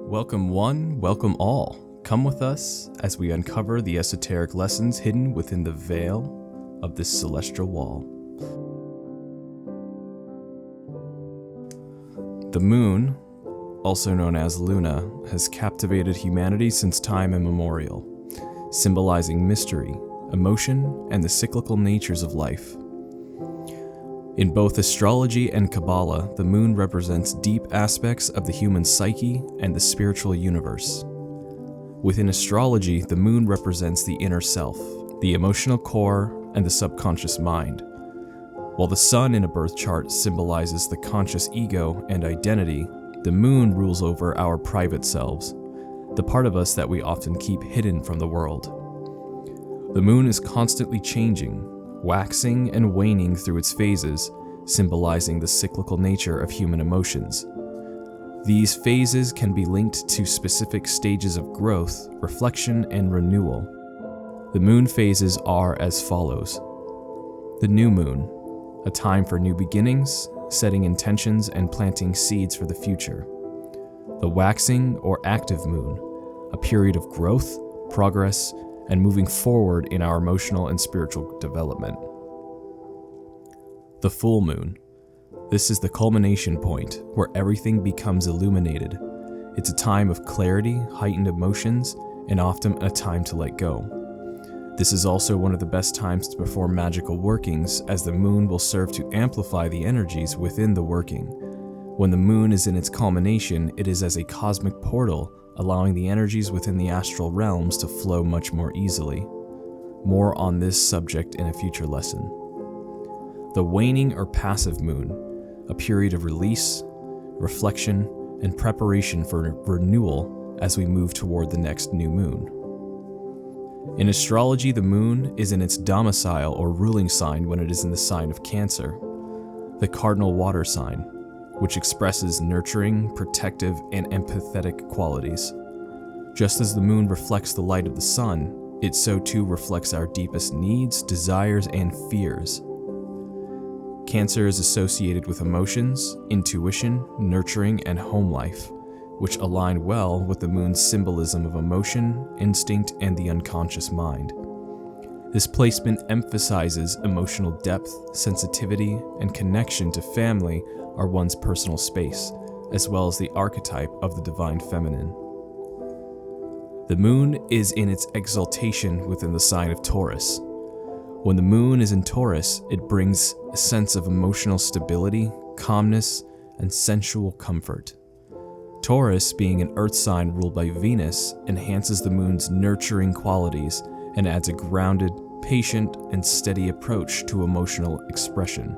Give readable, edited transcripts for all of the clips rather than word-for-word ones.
Welcome one, welcome all. Come with us as we uncover the esoteric lessons hidden within the veil of this celestial wall. The moon, also known as Luna, has captivated humanity since time immemorial, symbolizing mystery, emotion, and the cyclical natures of life. In both astrology and Kabbalah, the moon represents deep aspects of the human psyche and the spiritual universe. Within astrology, the moon represents the inner self, the emotional core, and the subconscious mind. While the sun in a birth chart symbolizes the conscious ego and identity, the moon rules over our private selves, the part of us that we often keep hidden from the world. The moon is constantly changing, waxing and waning through its phases, symbolizing the cyclical nature of human emotions. These phases can be linked to specific stages of growth, reflection, and renewal. The moon phases are as follows. The new moon, a time for new beginnings, setting intentions, and planting seeds for the future. The waxing or active moon, a period of growth, progress, and moving forward in our emotional and spiritual development. The full moon. This is the culmination point where everything becomes illuminated. It's a time of clarity, heightened emotions, and often a time to let go. This is also one of the best times to perform magical workings, as the moon will serve to amplify the energies within the working. When the moon is in its culmination, it is as a cosmic portal, allowing the energies within the astral realms to flow much more easily. More on this subject in a future lesson. The waning or passive moon, a period of release, reflection, and preparation for renewal as we move toward the next new moon. In astrology, the moon is in its domicile or ruling sign when it is in the sign of Cancer, the cardinal water sign, which expresses nurturing, protective, and empathetic qualities. Just as the moon reflects the light of the sun, it so too reflects our deepest needs, desires, and fears. Cancer is associated with emotions, intuition, nurturing, and home life, which align well with the moon's symbolism of emotion, instinct, and the unconscious mind. This placement emphasizes emotional depth, sensitivity, and connection to family or one's personal space, as well as the archetype of the divine feminine. The moon is in its exaltation within the sign of Taurus. When the moon is in Taurus, it brings a sense of emotional stability, calmness, and sensual comfort. Taurus, being an earth sign ruled by Venus, enhances the moon's nurturing qualities and adds a grounded, patient, and steady approach to emotional expression.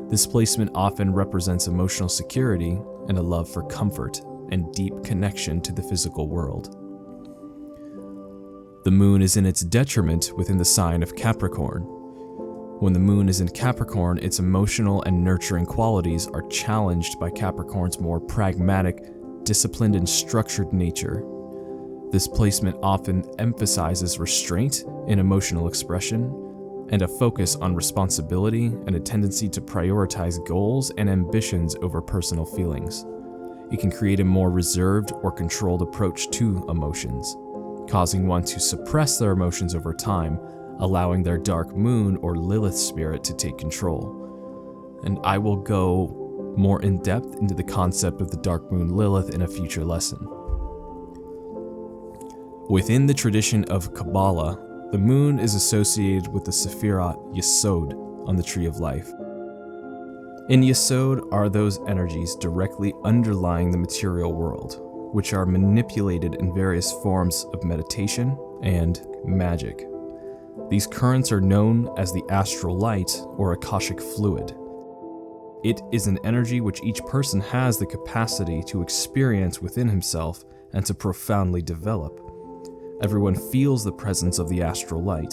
This placement often represents emotional security and a love for comfort and deep connection to the physical world. The moon is in its detriment within the sign of Capricorn. When the moon is in Capricorn, its emotional and nurturing qualities are challenged by Capricorn's more pragmatic, disciplined, and structured nature. This placement often emphasizes restraint in emotional expression and a focus on responsibility and a tendency to prioritize goals and ambitions over personal feelings. It can create a more reserved or controlled approach to emotions, causing one to suppress their emotions over time, allowing their dark moon or Lilith spirit to take control. And I will go more in depth into the concept of the dark moon Lilith in a future lesson. Within the tradition of Kabbalah, the moon is associated with the Sephirot Yesod on the Tree of Life. In Yesod are those energies directly underlying the material world, which are manipulated in various forms of meditation and magic. These currents are known as the astral light or Akashic fluid. It is an energy which each person has the capacity to experience within himself and to profoundly develop. Everyone feels the presence of the astral light.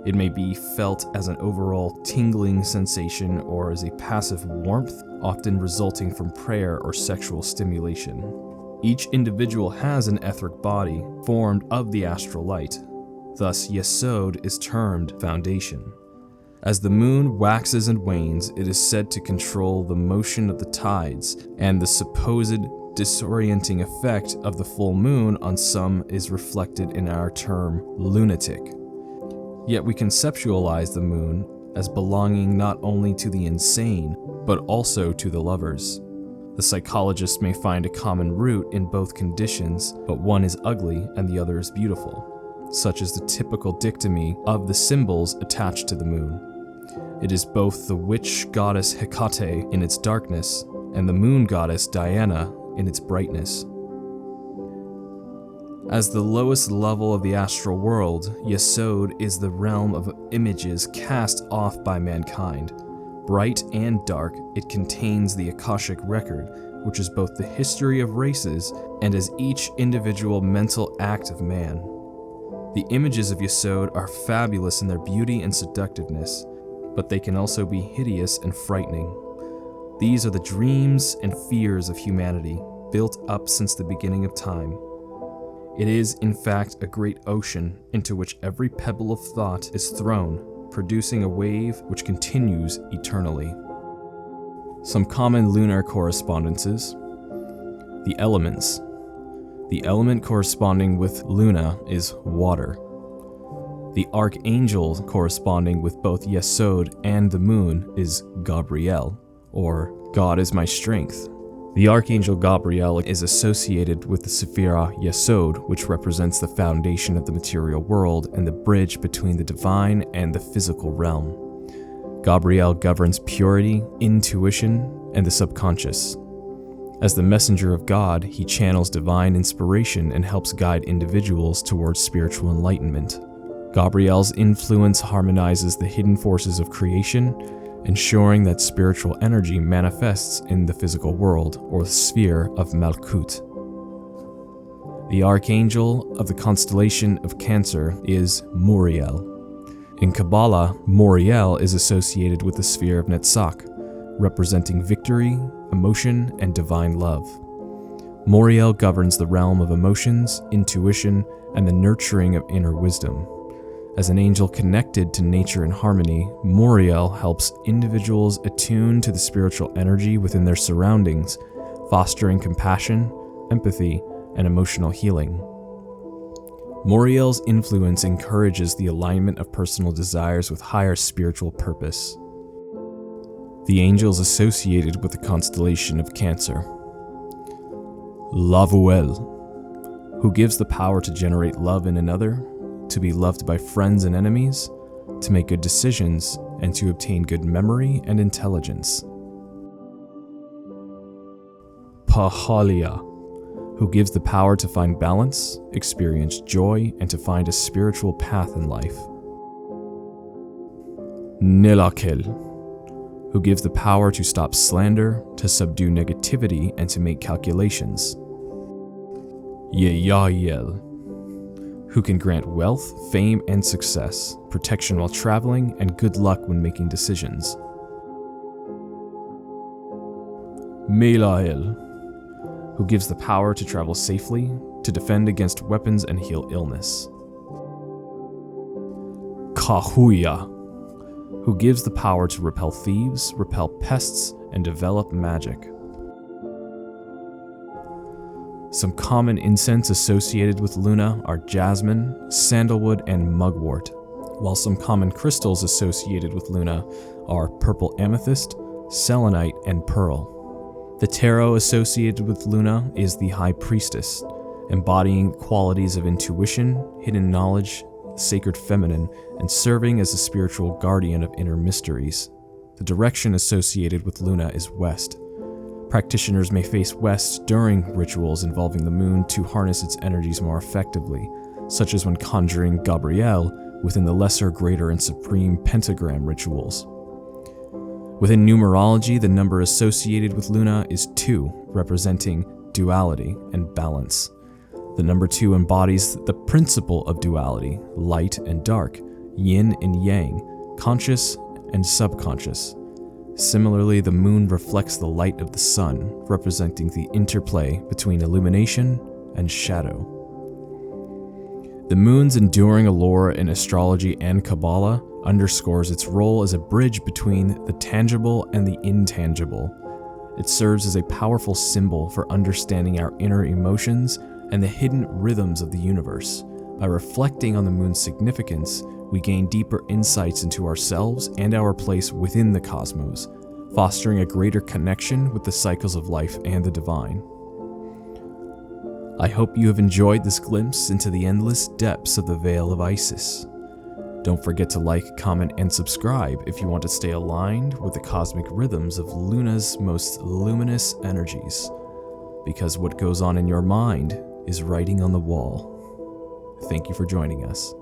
It may be felt as an overall tingling sensation or as a passive warmth, often resulting from prayer or sexual stimulation. Each individual has an etheric body formed of the astral light. Thus, Yesod is termed foundation. As the moon waxes and wanes, it is said to control the motion of the tides and the supposed disorienting effect of the full moon on some is reflected in our term lunatic. Yet we conceptualize the moon as belonging not only to the insane, but also to the lovers. The psychologist may find a common root in both conditions, but one is ugly and the other is beautiful, such as the typical dichotomy of the symbols attached to the moon. It is both the witch goddess Hecate in its darkness and the moon goddess Diana in its brightness. As the lowest level of the astral world, Yesod is the realm of images cast off by mankind. Bright and dark, it contains the Akashic record, which is both the history of races and as each individual mental act of man. The images of Yesod are fabulous in their beauty and seductiveness, but they can also be hideous and frightening. These are the dreams and fears of humanity, built up since the beginning of time. It is, in fact, a great ocean into which every pebble of thought is thrown, producing a wave which continues eternally. Some common lunar correspondences. The elements. The element corresponding with Luna is water. The archangel corresponding with both Yesod and the moon is Gabriel, or God is my strength. The archangel Gabriel is associated with the Sephira Yesod, which represents the foundation of the material world and the bridge between the divine and the physical realm. Gabriel governs purity, intuition, and the subconscious. As the messenger of God, he channels divine inspiration and helps guide individuals towards spiritual enlightenment. Gabriel's influence harmonizes the hidden forces of creation, ensuring that spiritual energy manifests in the physical world, or the sphere of Malkut. The archangel of the constellation of Cancer is Muriel. In Kabbalah, Muriel is associated with the sphere of Netzach, representing victory, emotion, and divine love. Muriel governs the realm of emotions, intuition, and the nurturing of inner wisdom. As an angel connected to nature and harmony, Muriel helps individuals attune to the spiritual energy within their surroundings, fostering compassion, empathy, and emotional healing. Muriel's influence encourages the alignment of personal desires with higher spiritual purpose. The angels associated with the constellation of Cancer. Lavuel, who gives the power to generate love in another, to be loved by friends and enemies, to make good decisions, and to obtain good memory and intelligence. Pahalia, who gives the power to find balance, experience joy, and to find a spiritual path in life. Nelakel, who gives the power to stop slander, to subdue negativity, and to make calculations. Yeyael, who can grant wealth, fame, and success, protection while traveling, and good luck when making decisions. Melael, who gives the power to travel safely, to defend against weapons and heal illness. Kahuya, who gives the power to repel thieves, repel pests, and develop magic. Some common incense associated with Luna are jasmine, sandalwood, and mugwort, while some common crystals associated with Luna are purple amethyst, selenite, and pearl. The tarot associated with Luna is the High Priestess, embodying qualities of intuition, hidden knowledge, sacred feminine, and serving as a spiritual guardian of inner mysteries. The direction associated with Luna is west. Practitioners may face west during rituals involving the moon to harness its energies more effectively, such as when conjuring Gabriel within the lesser, greater, and supreme pentagram rituals. Within numerology, the number associated with Luna is 2, representing duality and balance. The number 2 embodies the principle of duality, light and dark, yin and yang, conscious and subconscious. Similarly, the moon reflects the light of the sun, representing the interplay between illumination and shadow. The moon's enduring allure in astrology and Kabbalah underscores its role as a bridge between the tangible and the intangible, It serves as a powerful symbol for understanding our inner emotions and the hidden rhythms of the universe. By reflecting on the moon's significance, we gain deeper insights into ourselves and our place within the cosmos, fostering a greater connection with the cycles of life and the divine. I hope you have enjoyed this glimpse into the endless depths of the Veil of Isis. Don't forget to like, comment, and subscribe if you want to stay aligned with the cosmic rhythms of Luna's most luminous energies, because what goes on in your mind is writing on the wall. Thank you for joining us.